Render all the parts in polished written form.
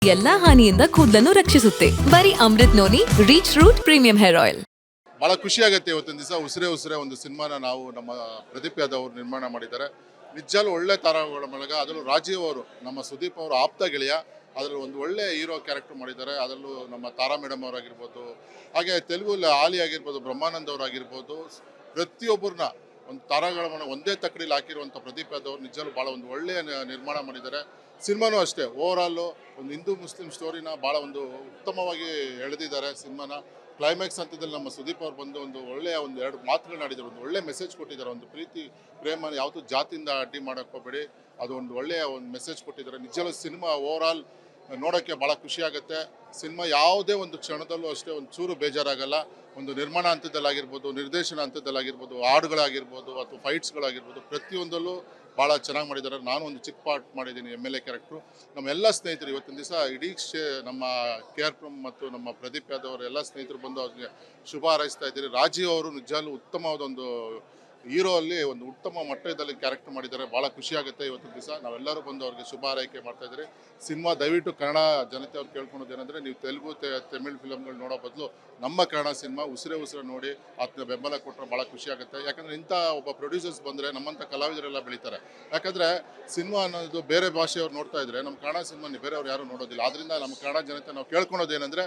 ಎಲ್ಲಾ ಹಾನಿಯಿಂದ ಕೂದಲನ್ನು ರಕ್ಷಿಸುತ್ತೆ. ಬರೀ Amrit noni reach root premium hair oil. ಬಹಳ ಖುಷಿ ಆಗುತ್ತೆ. ಇವತ್ತಿನ ದಿವಸ ಉಸಿರೇ ಉಸಿರೇ ಒಂದು ಸಿನಿಮಾನ ನಾವು ನಮ್ಮ ಪ್ರದೀಪ್ ಯಾದವ್ ಅವರು ನಿರ್ಮಾಣ ಮಾಡಿದ್ದಾರೆ. ನಿಜವಾಗ್ಲೂ ಒಳ್ಳೆ ತಾರಾಗಳ ಮೂಲಕ ಅದರಲ್ಲೂ ರಾಜೀವ್ ಅವರು ನಮ್ಮ ಸುದೀಪ್ ಅವರು ಆಪ್ತ ಗೆಳೆಯ, ಅದರಲ್ಲಿ ಒಂದು ಒಳ್ಳೆ ಹೀರೋ ಕ್ಯಾರೆಕ್ಟರ್ ಮಾಡಿದ್ದಾರೆ. ಅದರಲ್ಲೂ ನಮ್ಮ ತಾರಾ ಮೇಡಮ್ ಅವರಾಗಿರ್ಬೋದು, ಹಾಗೆ ತೆಲುಗು ಆಲಿ ಆಗಿರ್ಬೋದು, ಬ್ರಹ್ಮಾನಂದ್ ಅವರಾಗಿರ್ಬೋದು, ಪ್ರತಿಯೊಬ್ಬರನ್ನ ಒಂದು ತಾರಾಗಳ ಒಂದೇ ತಕ್ಕಡಿಲಿ ಹಾಕಿರುವಂಥ ಪ್ರದೀಪ್ ಯಾದವ್ ಅವರು ನಿಜವಾಗ್ಲೂ ಭಾಳ ಒಂದು ಒಳ್ಳೆಯ ನಿರ್ಮಾಣ ಮಾಡಿದ್ದಾರೆ. ಸಿನಿಮಾನೂ ಅಷ್ಟೇ, ಓವರಾಲು ಒಂದು ಹಿಂದೂ ಮುಸ್ಲಿಂ ಸ್ಟೋರಿನ ಭಾಳ ಒಂದು ಉತ್ತಮವಾಗಿ ಎಳೆದಿದ್ದಾರೆ. ಸಿನಿಮಾನ ಕ್ಲೈಮ್ಯಾಕ್ಸ್ ಹಂತದಲ್ಲಿ ನಮ್ಮ ಸುದೀಪ್ ಅವ್ರು ಬಂದು ಒಂದು ಒಳ್ಳೆಯ ಒಂದು ಎರಡು ಮಾತುಗಳನ್ನ ಆಡಿದ್ದಾರೆ, ಒಂದು ಒಳ್ಳೆ ಮೆಸೇಜ್ ಕೊಟ್ಟಿದ್ದಾರೆ. ಒಂದು ಪ್ರೀತಿ ಪ್ರೇಮ ಯಾವುದು ಜಾತಿಯಿಂದ ಅಡ್ಡಿ ಮಾಡೋಕ್ಕೆ ಹೋಗಬೇಡಿ, ಅದು ಒಂದು ಒಳ್ಳೆಯ ಒಂದು ಮೆಸೇಜ್ ಕೊಟ್ಟಿದ್ದಾರೆ. ನಿಜವಾಗ್ಲೂ ಸಿನಿಮಾ ಓವರಾಲ್ ನೋಡೋಕ್ಕೆ ಭಾಳ ಖುಷಿ ಆಗುತ್ತೆ. ಸಿನಿಮಾ ಯಾವುದೇ ಒಂದು ಕ್ಷಣದಲ್ಲೂ ಅಷ್ಟೇ ಒಂದು ಚೂರು ಬೇಜಾರಾಗಲ್ಲ. ಒಂದು ನಿರ್ಮಾಣ ಹಂತದಲ್ಲಾಗಿರ್ಬೋದು, ನಿರ್ದೇಶನ ಹಂತದಲ್ಲಾಗಿರ್ಬೋದು, ಹಾಡುಗಳಾಗಿರ್ಬೋದು ಅಥವಾ ಫೈಟ್ಸ್ಗಳಾಗಿರ್ಬೋದು, ಪ್ರತಿಯೊಂದಲ್ಲೂ ಭಾಳ ಚೆನ್ನಾಗಿ ಮಾಡಿದ್ದಾರೆ. ನಾನು ಒಂದು ಚಿಕ್ಕ ಪಾರ್ಟ್ ಮಾಡಿದ್ದೀನಿ, MLA ಕ್ಯಾರೆಕ್ಟ್ರು. ನಮ್ಮ ಎಲ್ಲ ಸ್ನೇಹಿತರು ಇವತ್ತಿನ ದಿವಸ ಇಡೀ ನಮ್ಮ KR ಮತ್ತು ನಮ್ಮ ಪ್ರದೀಪ್ ಯಾದವ್ ಅವರ ಎಲ್ಲ ಸ್ನೇಹಿತರು ಬಂದು ಅವ್ರಿಗೆ ಶುಭ ಹಾರೈಸ್ತಾ ಇದ್ದೀರಿ. ರಾಜೀವ್ ಅವರು ನಿಜವಾಗ್ಲೂ ಉತ್ತಮವಾದ ಒಂದು ಹೀರೋ ಅಲ್ಲಿ ಒಂದು ಉತ್ತಮ ಮಟ್ಟದಲ್ಲಿ ಕ್ಯಾರೆಕ್ಟರ್ ಮಾಡಿದ್ದಾರೆ. ಭಾಳ ಖುಷಿಯಾಗುತ್ತೆ. ಇವತ್ತಿನ ದಿವಸ ನಾವೆಲ್ಲರೂ ಬಂದು ಅವ್ರಿಗೆ ಶುಭ ಹಾರೈಕೆ ಮಾಡ್ತಾ ಇದ್ದೀರಿ. ಸಿನಿಮಾ ದಯವಿಟ್ಟು ಕನ್ನಡ ಜನತೆ ಅವ್ರು ಕೇಳ್ಕೊಳೋದು ಏನಂದರೆ, ನೀವು ತೆಲುಗು ತಮಿಳ್ ಫಿಲಮ್ಗಳು ನೋಡೋ ಬದಲು ನಮ್ಮ ಕನ್ನಡ ಸಿನಿಮಾ ಉಸಿರೇ ಉಸಿರೇ ನೋಡಿ ಅದನ್ನ ಬೆಂಬಲ ಕೊಟ್ಟರೆ ಭಾಳ ಖುಷಿಯಾಗುತ್ತೆ. ಯಾಕಂದರೆ ಇಂಥ ಒಬ್ಬ ಪ್ರೊಡ್ಯೂಸರ್ಸ್ ಬಂದರೆ ನಮ್ಮಂಥ ಕಲಾವಿದರೆಲ್ಲ ಬೆಳೀತಾರೆ. ಯಾಕಂದರೆ ಸಿನಿಮಾ ಅನ್ನೋದು ಬೇರೆ ಭಾಷೆಯವ್ರು ನೋಡ್ತಾ ಇದ್ರೆ ನಮ್ಮ ಕನ್ನಡ ಸಿನಿಮಾ ಬೇರೆಯವ್ರು ಯಾರೂ ನೋಡೋದಿಲ್ಲ. ಆದ್ದರಿಂದ ನಮ್ಮ ಕನ್ನಡ ಜನತೆ ನಾವು ಕೇಳ್ಕೊಳೋದು ಏನಂದರೆ,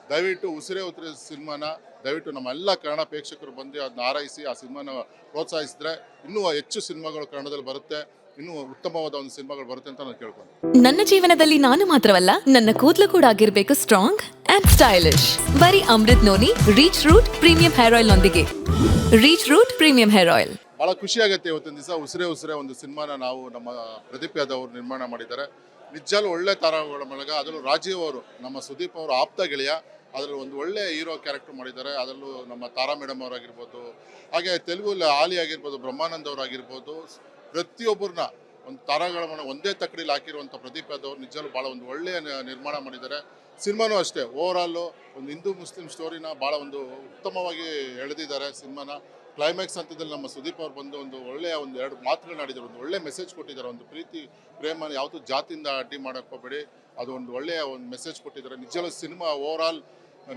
ದಯವಿಟ್ಟು ಉಸಿರೇ ಉಸಿರೇ ಸಿನಿಮಾನ ದಯವಿಟ್ಟು ನಮ್ಮ ಎಲ್ಲ ಕನ್ನಡ ಪ್ರೇಕ್ಷಕರು ಬಂದು ಅದನ್ನ ಆರೈಸಿ ಆ ಸಿನಿಮಾನ ಪ್ರೋತ್ಸಾಹಿಸಿದ್ರೆ ಇನ್ನೂ ಹೆಚ್ಚು ಸಿನಿಮಾಗಳು ಕನ್ನಡದಲ್ಲಿ ಬರುತ್ತೆ, ಇನ್ನೂ ಉತ್ತಮವಾದ ಒಂದು ಸಿನಿಮಾಗಳು ಬರುತ್ತೆ ಅಂತ ನಾನು ಕೇಳ್ಕೊಂಡು. ನನ್ನ ಜೀವನದಲ್ಲಿ ನಾನು ಮಾತ್ರವಲ್ಲ, ನನ್ನ ಕೂದಲು ಕೂಡ ಆಗಿರ್ಬೇಕು ಸ್ಟ್ರಾಂಗ್ ಅಂಡ್ ಸ್ಟೈಲಿಶ್. ಬರೀ Amrit noni reach root premium hair oil ನೊಂದಿಗೆ. Reach root premium hair oil. ಭಾಳ ಖುಷಿಯಾಗುತ್ತೆ. ಇವತ್ತಿನ ದಿವಸ ಉಸಿರೇ ಉಸಿರೇ ಒಂದು ಸಿನಿಮಾನ ನಾವು ನಮ್ಮ ಪ್ರದೀಪ್ ಯಾದವ್ ಅವರು ನಿರ್ಮಾಣ ಮಾಡಿದ್ದಾರೆ. ನಿಜವಾಗ್ಲೂ ಒಳ್ಳೆ ತಾರಾಗಳ ಮೂಲಕ ಅದರಲ್ಲೂ ರಾಜೀವ್ ಅವರು ನಮ್ಮ ಸುದೀಪ್ ಅವರು ಆಪ್ತ ಗೆಳೆಯ, ಅದರಲ್ಲಿ ಒಂದು ಒಳ್ಳೆ ಹೀರೋ ಕ್ಯಾರೆಕ್ಟರ್ ಮಾಡಿದ್ದಾರೆ. ಅದರಲ್ಲೂ ನಮ್ಮ ತಾರಾ ಮೇಡಮ್ ಅವರಾಗಿರ್ಬೋದು, ಹಾಗೆ ತೆಲುಗು ಆಲಿ ಆಗಿರ್ಬೋದು, ಬ್ರಹ್ಮಾನಂದ್ ಅವರಾಗಿರ್ಬೋದು, ಪ್ರತಿಯೊಬ್ಬರನ್ನ ಒಂದು ತಾರಾಗಳ ಒಂದೇ ತಕ್ಕಡಿಲಿ ಹಾಕಿರುವಂಥ ಪ್ರದೀಪ್ ಯಾದವ್ ಅವರು ನಿಜವಾಗ್ಲೂ ಭಾಳ ಒಂದು ಒಳ್ಳೆಯ ನಿರ್ಮಾಣ ಮಾಡಿದ್ದಾರೆ. ಸಿನಿಮಾನೂ ಅಷ್ಟೇ, ಓವರಾಲು ಒಂದು ಹಿಂದೂ ಮುಸ್ಲಿಂ ಸ್ಟೋರಿನ ಭಾಳ ಒಂದು ಉತ್ತಮವಾಗಿ ಎಳೆದಿದ್ದಾರೆ. ಸಿನಿಮಾನ ಕ್ಲೈಮ್ಯಾಕ್ಸ್ ಹಂತದಲ್ಲಿ ನಮ್ಮ ಸುದೀಪ್ ಅವ್ರು ಬಂದು ಒಂದು ಒಳ್ಳೆಯ ಒಂದು ಎರಡು ಮಾತುಗಳನ್ನ ಆಡಿದ್ದಾರೆ, ಒಂದು ಒಳ್ಳೆ ಮೆಸೇಜ್ ಕೊಟ್ಟಿದ್ದಾರೆ. ಒಂದು ಪ್ರೀತಿ ಪ್ರೇಮ ಯಾವುದು ಜಾತಿಯಿಂದ ಅಡ್ಡಿ ಮಾಡೋಕ್ಕೆ ಹೋಗಬೇಡಿ, ಅದು ಒಂದು ಒಳ್ಳೆಯ ಒಂದು ಮೆಸೇಜ್ ಕೊಟ್ಟಿದ್ದಾರೆ. ನಿಜವಾಗ್ಲೂ ಸಿನಿಮಾ ಓವರಾಲ್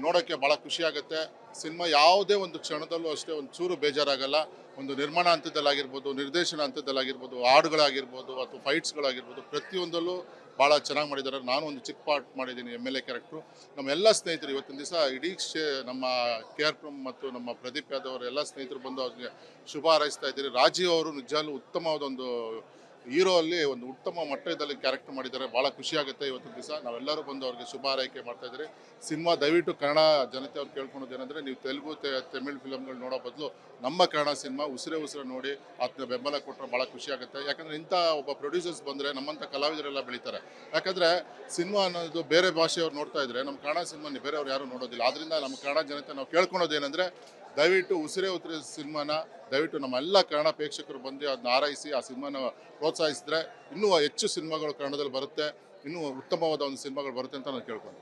ನೋಡೋಕ್ಕೆ ಭಾಳ ಖುಷಿಯಾಗುತ್ತೆ. ಸಿನಿಮಾ ಯಾವುದೇ ಒಂದು ಕ್ಷಣದಲ್ಲೂ ಅಷ್ಟೇ ಒಂದು ಚೂರು ಬೇಜಾರಾಗಲ್ಲ. ಒಂದು ನಿರ್ಮಾಣ ಹಂತದಲ್ಲಾಗಿರ್ಬೋದು, ನಿರ್ದೇಶನ ಹಂತದಲ್ಲಾಗಿರ್ಬೋದು, ಹಾಡುಗಳಾಗಿರ್ಬೋದು ಅಥವಾ ಫೈಟ್ಸ್ಗಳಾಗಿರ್ಬೋದು, ಪ್ರತಿಯೊಂದಲ್ಲೂ ಭಾಳ ಚೆನ್ನಾಗಿ ಮಾಡಿದ್ದಾರೆ. ನಾನು ಒಂದು ಚಿಕ್ಕ ಪಾರ್ಟ್ ಮಾಡಿದ್ದೀನಿ, MLA ಕ್ಯಾರೆಕ್ಟ್ರು. ನಮ್ಮ ಎಲ್ಲ ಸ್ನೇಹಿತರು ಇವತ್ತಿನ ದಿವಸ ಇಡೀ ನಮ್ಮ KR ಮತ್ತು ನಮ್ಮ ಪ್ರದೀಪ್ ಯಾದವ್ ಅವರ ಎಲ್ಲ ಸ್ನೇಹಿತರು ಬಂದು ಅವ್ರಿಗೆ ಶುಭ ಹಾರೈಸ್ತಾ ಇದ್ದೀರಿ. ರಾಜೀವ್ ಅವರು ನಿಜವಾಗ್ಲೂ ಉತ್ತಮವಾದ ಒಂದು ಹೀರೋ ಅಲ್ಲಿ ಒಂದು ಉತ್ತಮ ಮಟ್ಟದಲ್ಲಿ ಕ್ಯಾರೆಕ್ಟರ್ ಮಾಡಿದ್ದಾರೆ. ಭಾಳ ಖುಷಿಯಾಗುತ್ತೆ. ಇವತ್ತಿನ ದಿವಸ ನಾವೆಲ್ಲರೂ ಬಂದು ಅವ್ರಿಗೆ ಶುಭ ಹಾರೈಕೆ ಮಾಡ್ತಾ ಇದ್ದೀರಿ. ಸಿನಿಮಾ ದಯವಿಟ್ಟು ಕನ್ನಡ ಜನತೆ ಅವ್ರು ಕೇಳ್ಕೊಳೋದು ಏನಂದರೆ, ನೀವು ತೆಲುಗು ತಮಿಳ್ ಫಿಲಮ್ಗಳು ನೋಡೋ ಬದಲು ನಮ್ಮ ಕನ್ನಡ ಸಿನಿಮಾ ಉಸಿರೇ ಉಸಿರೇ ನೋಡಿ ಅದನ್ನ ಬೆಂಬಲ ಕೊಟ್ಟರೆ ಭಾಳ ಖುಷಿಯಾಗುತ್ತೆ. ಯಾಕಂದರೆ ಇಂಥ ಒಬ್ಬ ಪ್ರೊಡ್ಯೂಸರ್ಸ್ ಬಂದರೆ ನಮ್ಮಂಥ ಕಲಾವಿದರೆಲ್ಲ ಬೆಳೀತಾರೆ. ಯಾಕಂದರೆ ಸಿನಿಮಾ ಅನ್ನೋದು ಬೇರೆ ಭಾಷೆಯವ್ರು ನೋಡ್ತಾ ಇದ್ರೆ ನಮ್ಮ ಕನ್ನಡ ಸಿನಿಮಾ ಬೇರೆಯವ್ರು ಯಾರೂ ನೋಡೋದಿಲ್ಲ. ಆದ್ದರಿಂದ ನಮ್ಮ ಕನ್ನಡ ಜನತೆ ನಾವು ಕೇಳ್ಕೊಳೋದು ಏನಂದರೆ, ದಯವಿಟ್ಟು ಉಸಿರೇ ಉಸಿರೇ ಸಿನಿಮಾನ ದಯವಿಟ್ಟು ನಮ್ಮ ಎಲ್ಲ ಕನ್ನಡ ಪ್ರೇಕ್ಷಕರು ಬಂದು ಅದನ್ನ ಆರೈಸಿ ಆ ಸಿನಿಮಾನ ಪ್ರೋತ್ಸಾಹಿಸಿದ್ರೆ ಇನ್ನೂ ಹೆಚ್ಚು ಸಿನಿಮಾಗಳು ಕನ್ನಡದಲ್ಲಿ ಬರುತ್ತೆ, ಇನ್ನೂ ಉತ್ತಮವಾದ ಒಂದು ಸಿನಿಮಾಗಳು ಬರುತ್ತೆ ಅಂತ ನಾನು ಕೇಳ್ಕೊಂಡು.